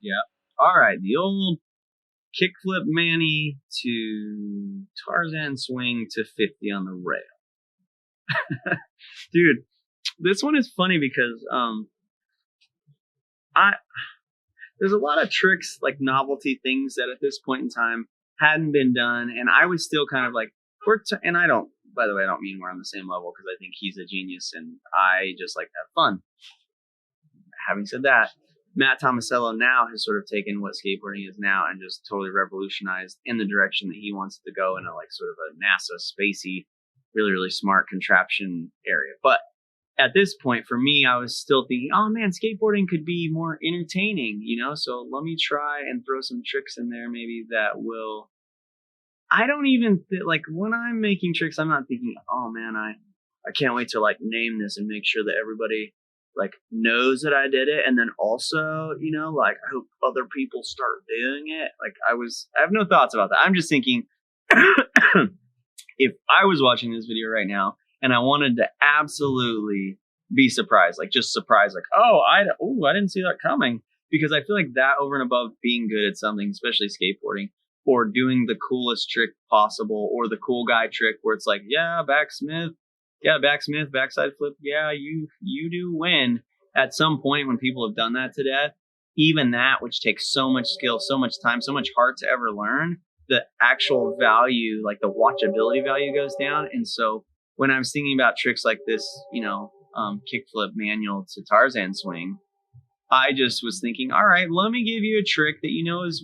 Yeah. All right. The old kickflip Manny to Tarzan swing to 50 on the rail. Dude, this one is funny because I there's a lot of tricks, like novelty things that at this point in time hadn't been done, and I was still kind of like, and I don't. By the way, I don't mean we're on the same level because I think he's a genius and I just like to have fun. Having said that, Matt Tomasello now has sort of taken what skateboarding is now and just totally revolutionized in the direction that he wants to go in a like sort of a NASA spacey, really, really smart contraption area. But at this point, for me, I was still thinking, oh man, skateboarding could be more entertaining, you know? So let me try and throw some tricks in there maybe that will. I don't even like when I'm making tricks, I'm not thinking, oh man, I can't wait to like name this and make sure that everybody like knows that I did it. And then also, you know, like I hope other people start doing it. Like I have no thoughts about that. I'm just thinking if I was watching this video right now and I wanted to absolutely be surprised, like just surprised, like, I didn't see that coming. Because I feel like that over and above being good at something, especially skateboarding, or doing the coolest trick possible, or the cool guy trick where it's like, backsmith, backside flip, you do win. At some point when people have done that to death, even that, which takes so much skill, so much time, so much heart to ever learn, the actual value, like the watchability value goes down. And so when I was thinking about tricks like this, you know, kickflip manual to Tarzan swing, I just was thinking, all right, let me give you a trick that you know is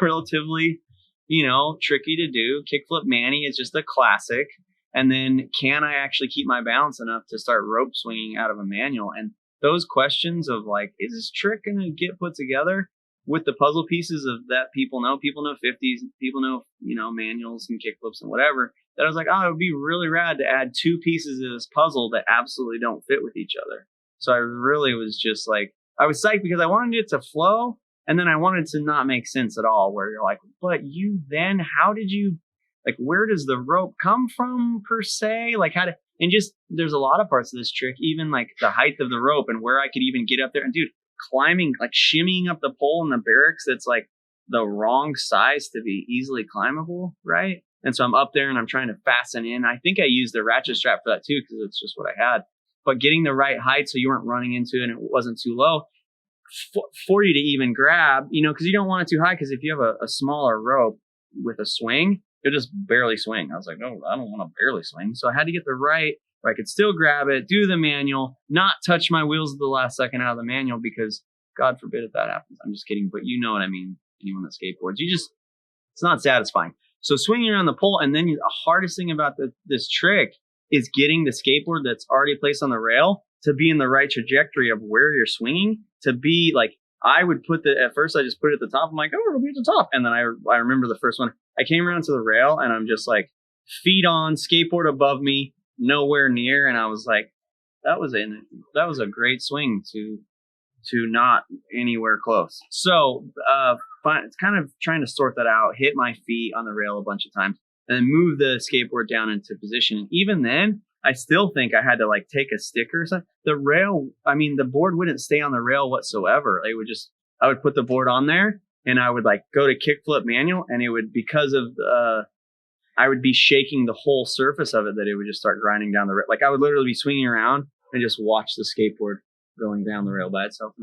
relatively, you know, tricky to do. Kickflip Manny is just a classic. And then can I actually keep my balance enough to start rope swinging out of a manual? And those questions of like, is this trick going to get put together with the puzzle pieces of that people know 50s, people know, you know, manuals and kickflips and whatever, that I was like, it would be really rad to add two pieces of this puzzle that absolutely don't fit with each other. So I really was just like, I was psyched because I wanted it to flow. And then I wanted to not make sense at all, where you're like, but you then, how did you, like, where does the rope come from per se? Like and just, there's a lot of parts of this trick, even like the height of the rope and where I could even get up there. And dude, climbing, like shimmying up the pole in the barracks, that's like the wrong size to be easily climbable, right? And so I'm up there and I'm trying to fasten in. I think I used the ratchet strap for that too, because it's just what I had. But getting the right height so you weren't running into it and it wasn't too low for you to even grab, you know, because you don't want it too high. Because if you have a smaller rope with a swing, you'll just barely swing. I was like, no, I don't want to barely swing. So I had to get the right where I could still grab it, do the manual, not touch my wheels at the last second out of the manual, because God forbid if that happens. I'm just kidding. But you know what I mean. Anyone that skateboards, it's not satisfying. So swinging around the pole, and then the hardest thing about this trick is getting the skateboard that's already placed on the rail to be in the right trajectory of where you're swinging, to be like, I would at first I just put it at the top. I'm like, it'll be at the top. And then I remember the first one, I came around to the rail and I'm just like feet on, skateboard above me, nowhere near. And I was like, that was a great swing to not anywhere close. So, it's kind of trying to sort that out, hit my feet on the rail a bunch of times, and then move the skateboard down into position. And even then, I still think I had to like take a sticker or something. The board wouldn't stay on the rail whatsoever. I would put the board on there and I would like go to kickflip manual, and it would, because of I would be shaking the whole surface of it, that it would just start grinding down the rail. Like I would literally be swinging around and just watch the skateboard going down the rail by itself.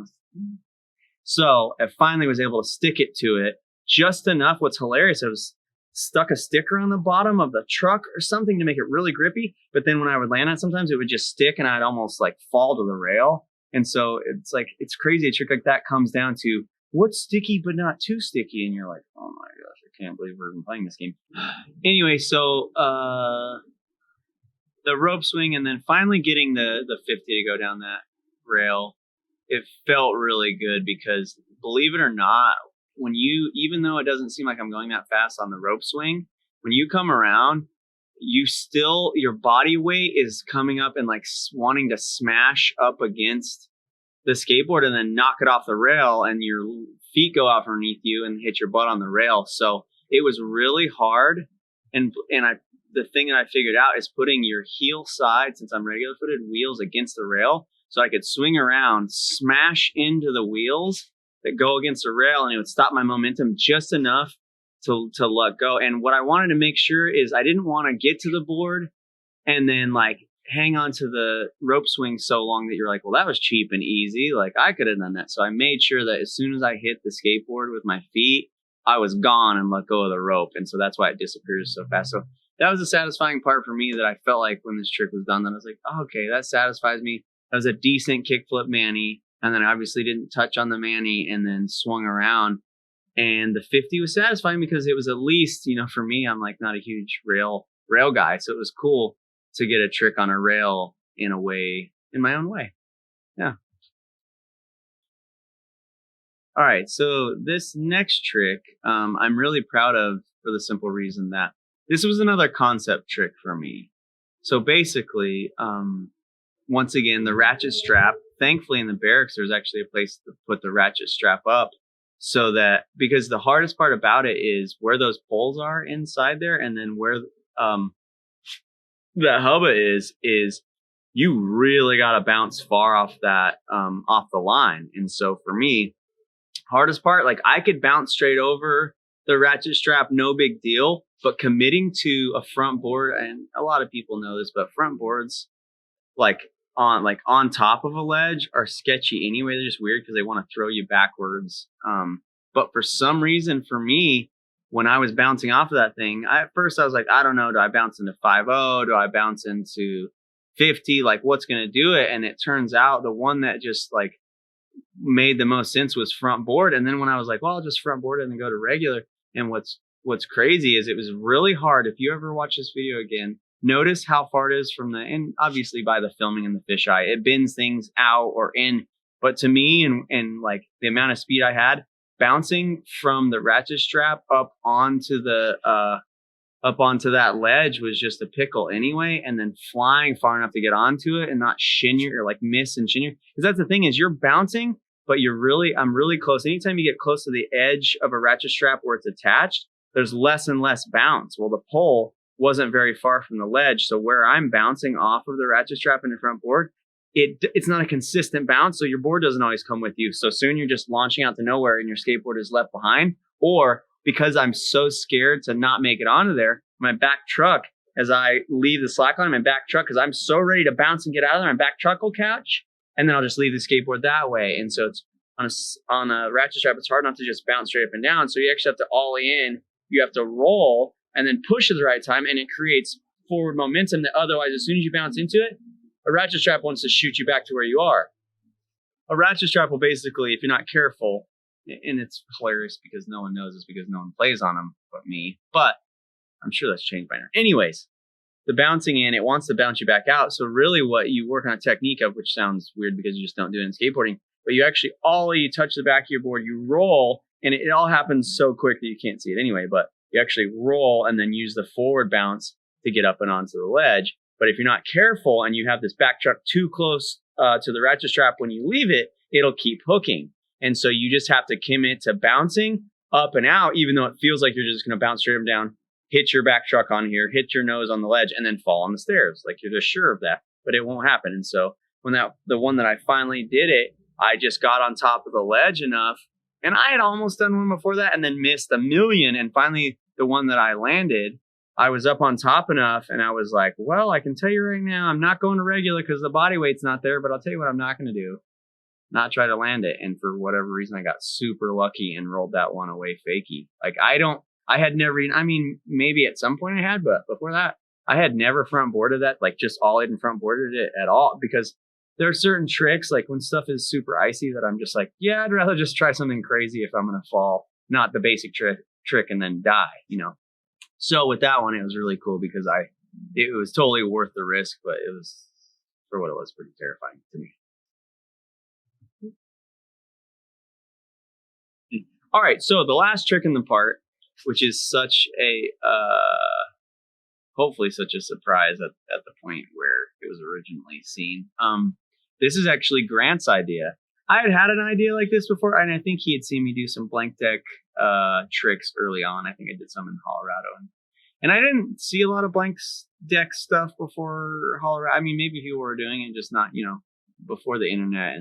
So I finally was able to stick it to it just enough. What's hilarious, I was stuck a sticker on the bottom of the truck or something to make it really grippy. But then when I would land on it, sometimes it would just stick and I'd almost like fall to the rail. And so it's like, it's crazy. A trick like that comes down to what's sticky but not too sticky. And you're like, oh my gosh, I can't believe we're even playing this game. Anyway, so the rope swing, and then finally getting the 50 to go down that rail, it felt really good, because believe it or not, even though it doesn't seem like I'm going that fast on the rope swing, when you come around, your body weight is coming up and like wanting to smash up against the skateboard and then knock it off the rail, and your feet go out underneath you and hit your butt on the rail. So it was really hard. And the thing that I figured out is putting your heel side, since I'm regular footed, wheels against the rail, so I could swing around, smash into the wheels, that go against a rail, and it would stop my momentum just enough to let go. And what I wanted to make sure is I didn't want to get to the board and then like hang on to the rope swing so long that you're like, well, that was cheap and easy. Like I could have done that. So I made sure that as soon as I hit the skateboard with my feet, I was gone and let go of the rope. And so that's why it disappears so fast. So that was a satisfying part for me, that I felt like when this trick was done, that I was like, oh, okay, that satisfies me. That was a decent kickflip Manny. And then I obviously didn't touch on the Manny and then swung around. And the 50 was satisfying because it was at least, you know, for me, I'm like not a huge rail guy. So it was cool to get a trick on a rail in my own way. Yeah. All right. So this next trick, I'm really proud of for the simple reason that this was another concept trick for me. So basically, once again, the ratchet strap, thankfully in the barracks, there's actually a place to put the ratchet strap up so that, because the hardest part about it is where those poles are inside there. And then where, the hubba is you really got to bounce far off that, off the line. And so for me, hardest part, like I could bounce straight over the ratchet strap, no big deal, but committing to a front board, and a lot of people know this, but front boards like on top of a ledge are sketchy anyway. They're just weird because they want to throw you backwards. But for some reason, for me, when I was bouncing off of that thing, at first I was like, I don't know, do I bounce into 5-0? Do I bounce into 50? Like, what's going to do it? And it turns out the one that just like made the most sense was front board. And then when I was like, well, I'll just front board it and then go to regular. And what's crazy is it was really hard. If you ever watch this video again, notice how far it is from and obviously by the filming and the fisheye, it bends things out or in. But to me, and like the amount of speed I had, bouncing from the ratchet strap up onto that ledge was just a pickle anyway. And then flying far enough to get onto it and not shin you or like miss and shin you. Because that's the thing, is you're bouncing, but I'm really close. Anytime you get close to the edge of a ratchet strap where it's attached, there's less and less bounce. Well, the pole wasn't very far from the ledge. So where I'm bouncing off of the ratchet strap in the front board, it's not a consistent bounce. So your board doesn't always come with you. So soon you're just launching out to nowhere and your skateboard is left behind. Or because I'm so scared to not make it onto there, my back truck, as I leave the slack line, my back truck, because I'm so ready to bounce and get out of there, my back truck will catch. And then I'll just leave the skateboard that way. And so it's on a ratchet strap, it's hard not to just bounce straight up and down. So you actually have to ollie in. You have to roll and then push at the right time, and it creates forward momentum that otherwise, as soon as you bounce into it, a ratchet strap wants to shoot you back to where you are. A ratchet strap will basically, if you're not careful, and it's hilarious because no one knows this because no one plays on them but me, but I'm sure that's changed by now. Anyways, the bouncing in, it wants to bounce you back out. So really what you work on a technique of, which sounds weird because you just don't do it in skateboarding, but you actually ollie, you touch the back of your board, you roll, and it all happens so quick that you can't see it anyway, but you actually roll and then use the forward bounce to get up and onto the ledge. But if you're not careful and you have this back truck too close to the ratchet strap, when you leave it, it'll keep hooking. And so you just have to commit to bouncing up and out, even though it feels like you're just going to bounce straight up down, hit your back truck on here, hit your nose on the ledge, and then fall on the stairs. Like you're just sure of that, but it won't happen. And so when the one that I finally did it, I just got on top of the ledge enough, and I had almost done one before that and then missed a million. And finally, the one that I landed, I was up on top enough, and I was like, well, I can tell you right now, I'm not going to regular because the body weight's not there, but I'll tell you what I'm not going to do. Not try to land it. And for whatever reason, I got super lucky and rolled that one away fakie. Like I had never, maybe at some point I had, but before that, I had never front boarded that, like just ollied and front boarded it at all, because there are certain tricks, like when stuff is super icy, that I'm just like, yeah, I'd rather just try something crazy if I'm going to fall, not the basic trick and then die, So with that one, it was really cool because it was totally worth the risk, but it was, for what it was, pretty terrifying to me. All right, so the last trick in the part, which is such a, hopefully such a surprise at the point where it was originally seen. This is actually Grant's idea. I had an idea like this before, and I think he had seen me do some blank deck tricks early on. I think I did some in Colorado. And I didn't see a lot of blank deck stuff before Colorado. I mean, maybe people were doing it, just not, before the internet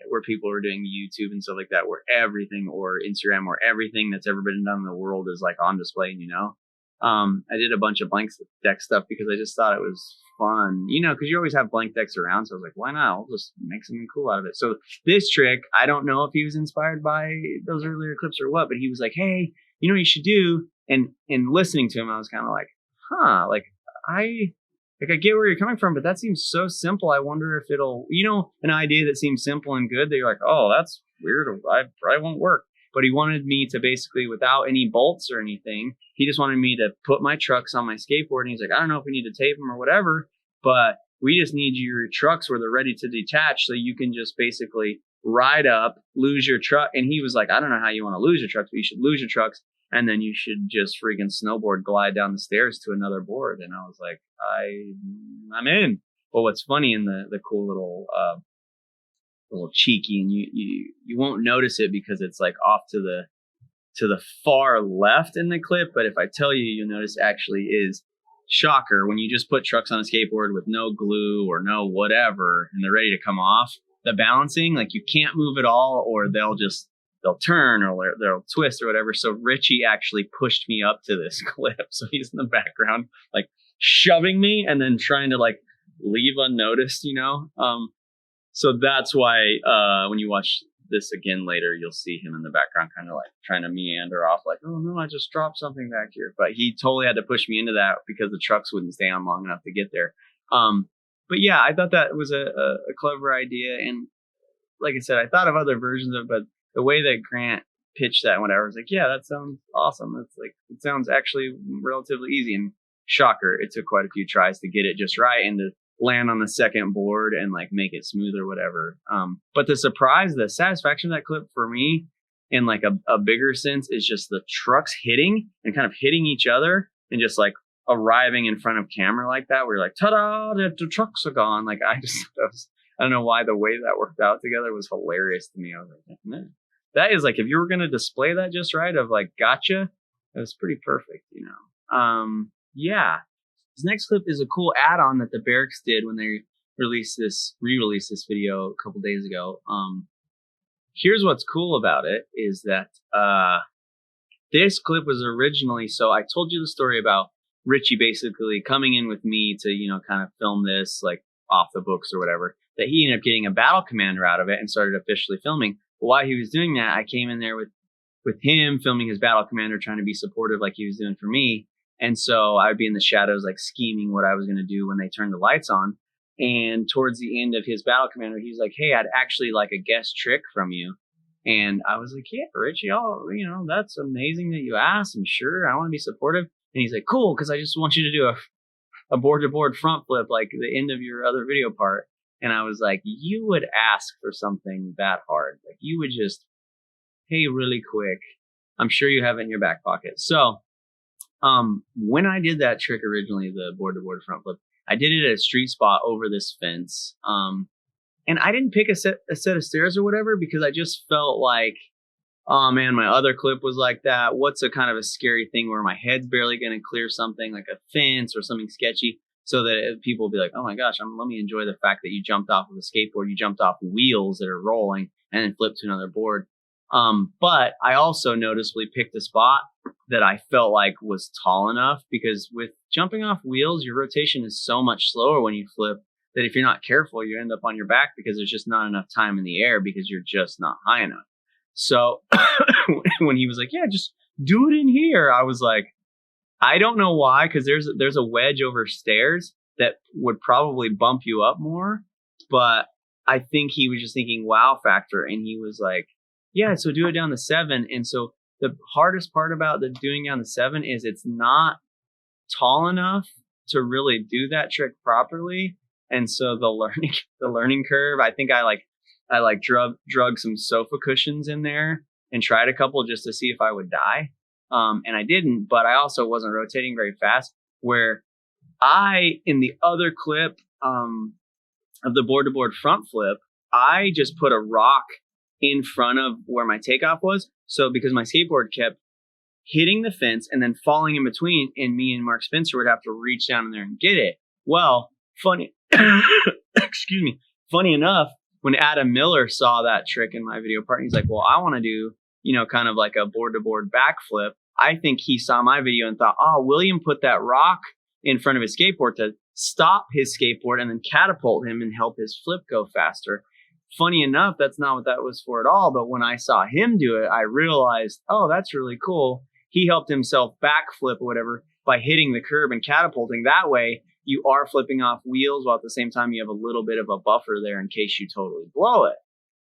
where people are doing YouTube and stuff like that, where everything, or Instagram, where everything that's ever been done in the world is like on display, you know. I did a bunch of blank deck stuff because I just thought it was fun, you know, because you always have blank decks around. So I was like, why not? I'll just make something cool out of it. So this trick, I don't know if he was inspired by those earlier clips or what, but he was like, hey, you know what you should do? And listening to him, I was kind of like, huh, like I get where you're coming from, but that seems so simple. I wonder if it'll, you know, an idea that seems simple and good that you're like, oh, that's weird. I probably won't work. But he wanted me to basically, without any bolts or anything, he just wanted me to put my trucks on my skateboard. And he's like, I don't know if we need to tape them or whatever, but we just need your trucks where they're ready to detach so you can just basically ride up, lose your truck. And he was like, I don't know how you want to lose your trucks, but you should lose your trucks. And then you should just freaking snowboard, glide down the stairs to another board. And I was like, I'm in. But what's funny in the cool little cheeky, and you won't notice it because it's like off to the far left in the clip. But if I tell you, you'll notice actually is, shocker, when you just put trucks on a skateboard with no glue or no whatever, and they're ready to come off, the balancing, like you can't move at all, or they'll turn or they'll twist or whatever. So Richie actually pushed me up to this clip. So he's in the background, like shoving me and then trying to like leave unnoticed, you know? So that's why when you watch this again later, you'll see him in the background kind of like trying to meander off like, oh no, I just dropped something back here. But he totally had to push me into that because the trucks wouldn't stay on long enough to get there. But yeah, I thought that was a clever idea. And like I said, I thought of other versions of it, but the way that Grant pitched that and whatever, I was like, yeah, that sounds awesome. It's like, it sounds actually relatively easy. And shocker, it took quite a few tries to get it just right and to land on the second board and like make it smooth or whatever. But the satisfaction of that clip for me in like a bigger sense is just the trucks hitting and kind of hitting each other and just like arriving in front of camera like that, where you're like, ta-da, the trucks are gone. Like I don't know why the way that worked out together was hilarious to me. I was like, man, that is like, if you were going to display that just right of like, gotcha, that was pretty perfect, you know? Yeah. This next clip is a cool add-on that the Berrics did when they re-released this video a couple days ago. Here's what's cool about it is that, this clip was originally, so I told you the story about Richie basically coming in with me to, you know, kind of film this like off the books or whatever, that he ended up getting a battle commander out of it and started officially filming. But while he was doing that, I came in there with him filming his battle commander, trying to be supportive like he was doing for me. And so I'd be in the shadows, like scheming what I was going to do when they turned the lights on. And towards the end of his battle commander, he's like, hey, I'd actually like a guest trick from you. And I was like, yeah, Richie, oh, you know, that's amazing that you asked. I'm sure I want to be supportive. And he's like, cool, because I just want you to do a board-to-board front flip like the end of your other video part. And I was like, you would ask for something that hard. Like you would just, hey, really quick, I'm sure you have it in your back pocket. So when I did that trick originally, the board-to-board front flip, I did it at a street spot over this fence. And I didn't pick a set of stairs or whatever because I just felt like, oh man, my other clip was like that. What's a kind of a scary thing where my head's barely going to clear something like a fence or something sketchy, so that people will be like, oh my gosh, let me enjoy the fact that you jumped off of a skateboard, you jumped off wheels that are rolling and then flipped to another board. But I also noticeably picked a spot that I felt like was tall enough, because with jumping off wheels, your rotation is so much slower when you flip that if you're not careful, you end up on your back because there's just not enough time in the air because you're just not high enough. So when he was like, yeah, just do it in here, I was like, I don't know why, because there's a wedge over stairs that would probably bump you up more. But I think he was just thinking wow factor. And he was like, yeah, so do it down the 7. And so the hardest part about the doing down the 7 is it's not tall enough to really do that trick properly. And so the learning curve, I think I drug some sofa cushions in there and tried a couple just to see if I would die. And I didn't, but I also wasn't rotating very fast, where in the other clip of the board-to-board front flip, I just put a rock in front of where my takeoff was. So because my skateboard kept hitting the fence and then falling in between, and me and Mark Spencer would have to reach down in there and get it. Well, funny enough, when Adam Miller saw that trick in my video part, he's like, well, I want to do, you know, kind of like a board-to-board backflip. I think he saw my video and thought, oh, William put that rock in front of his skateboard to stop his skateboard and then catapult him and help his flip go faster. Funny enough, that's not what that was for at all. But when I saw him do it, I realized, oh, that's really cool. He helped himself backflip or whatever by hitting the curb and catapulting. That way, you are flipping off wheels while at the same time you have a little bit of a buffer there in case you totally blow it.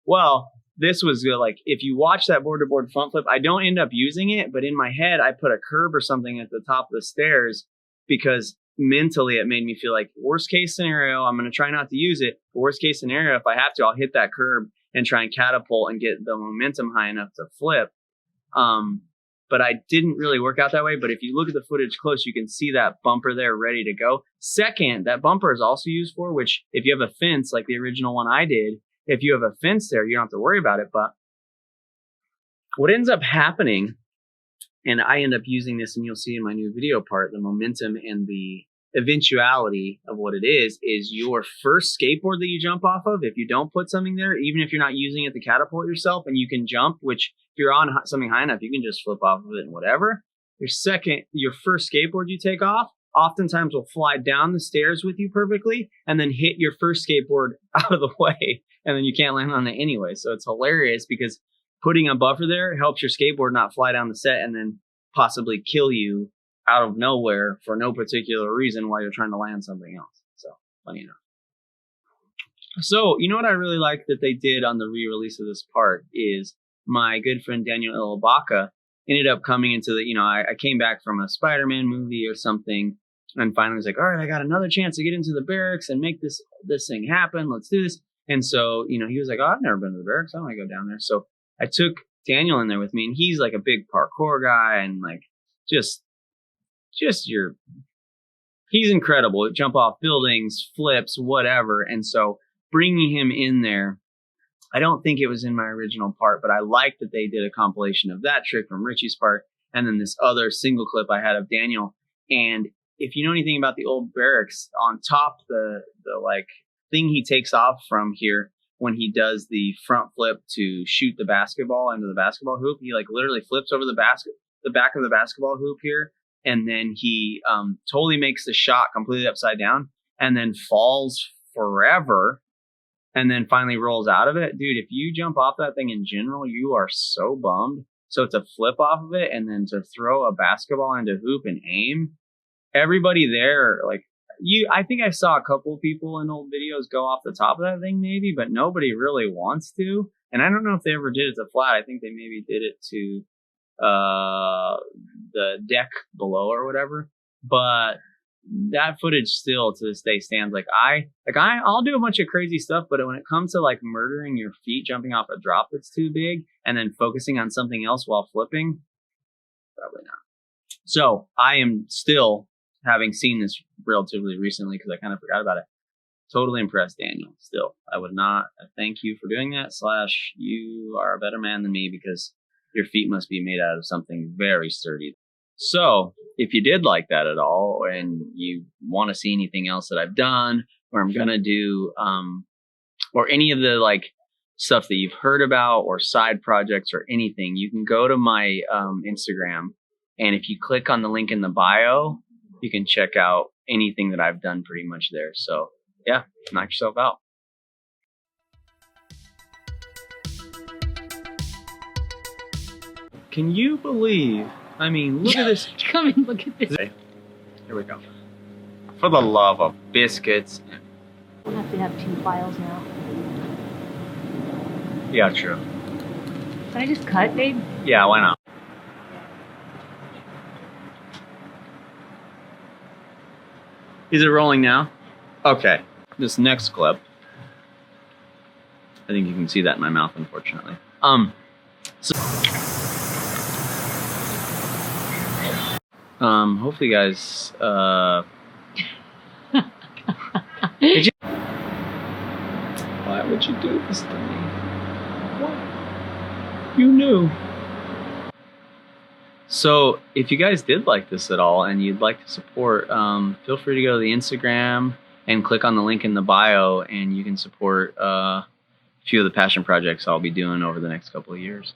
Well, this was good. Like, if you watch that board-to-board front flip, I don't end up using it, but in my head, I put a curb or something at the top of the stairs because mentally it made me feel like, worst case scenario, I'm going to try not to use it. Worst case scenario, if I have to, I'll hit that curb and try and catapult and get the momentum high enough to flip. But I didn't really work out that way. But if you look at the footage close, you can see that bumper there ready to go. Second, that bumper is also used for, which if you have a fence like the original one I did, if you have a fence there, you don't have to worry about it. But what ends up happening, and I end up using this, and you'll see in my new video part, the momentum and the eventuality of what it is your first skateboard that you jump off of. If you don't put something there, even if you're not using it to catapult yourself and you can jump, which if you're on something high enough, you can just flip off of it and whatever. Your first skateboard you take off, oftentimes will fly down the stairs with you perfectly and then hit your first skateboard out of the way. And then you can't land on it anyway. So it's hilarious because putting a buffer there helps your skateboard not fly down the set and then possibly kill you out of nowhere for no particular reason while you're trying to land something else. So, funny enough. So, you know what I really like that they did on the re-release of this part is my good friend Daniel Ilabaka ended up coming into the, you know, I came back from a Spider-Man movie or something and finally was like, all right, I got another chance to get into the barracks and make this thing happen. Let's do this. And so, you know, he was like, oh, I've never been to the barracks. I want to go down there. So I took Daniel in there with me, and he's like a big parkour guy and like he's incredible. Jump off buildings, flips, whatever. And so bringing him in there, I don't think it was in my original part, but I like that they did a compilation of that trick from Richie's part and then this other single clip I had of Daniel. And if you know anything about the old barracks, on top the like thing he takes off from here when he does the front flip to shoot the basketball into the basketball hoop, he like literally flips over the back of the basketball hoop here, and then he totally makes the shot completely upside down and then falls forever and then finally rolls out of it. Dude, if you jump off that thing in general, you are so bummed. So to flip off of it and then to throw a basketball into hoop and aim, everybody there, like, I think I saw a couple of people in old videos go off the top of that thing maybe, but nobody really wants to. And I don't know if they ever did it to flat. I think they maybe did it to the deck below or whatever. But that footage still to this day stands. I'll do a bunch of crazy stuff, but when it comes to like murdering your feet, jumping off a drop that's too big, and then focusing on something else while flipping, probably not. So I am still, having seen this relatively recently because I kind of forgot about it, totally impressed, Daniel. Still, I would not thank you for doing that. / you are a better man than me because your feet must be made out of something very sturdy. So if you did like that at all and you want to see anything else that I've done or I'm going to do, or any of the like stuff that you've heard about or side projects or anything, you can go to my Instagram. And if you click on the link in the bio, you can check out anything that I've done pretty much there. So yeah, knock yourself out. Can you believe? I mean, look at this. Come and look at this. Here we go. For the love of biscuits. We'll have to have 2 files now. Yeah, true. Can I just cut, babe? Yeah, why not? Is it rolling now? Okay. This next clip. I think you can see that in my mouth, unfortunately. Hopefully you guys, why would you do this to me? What? You knew. So if you guys did like this at all and you'd like to support, feel free to go to the Instagram and click on the link in the bio and you can support few of the passion projects I'll be doing over the next couple of years.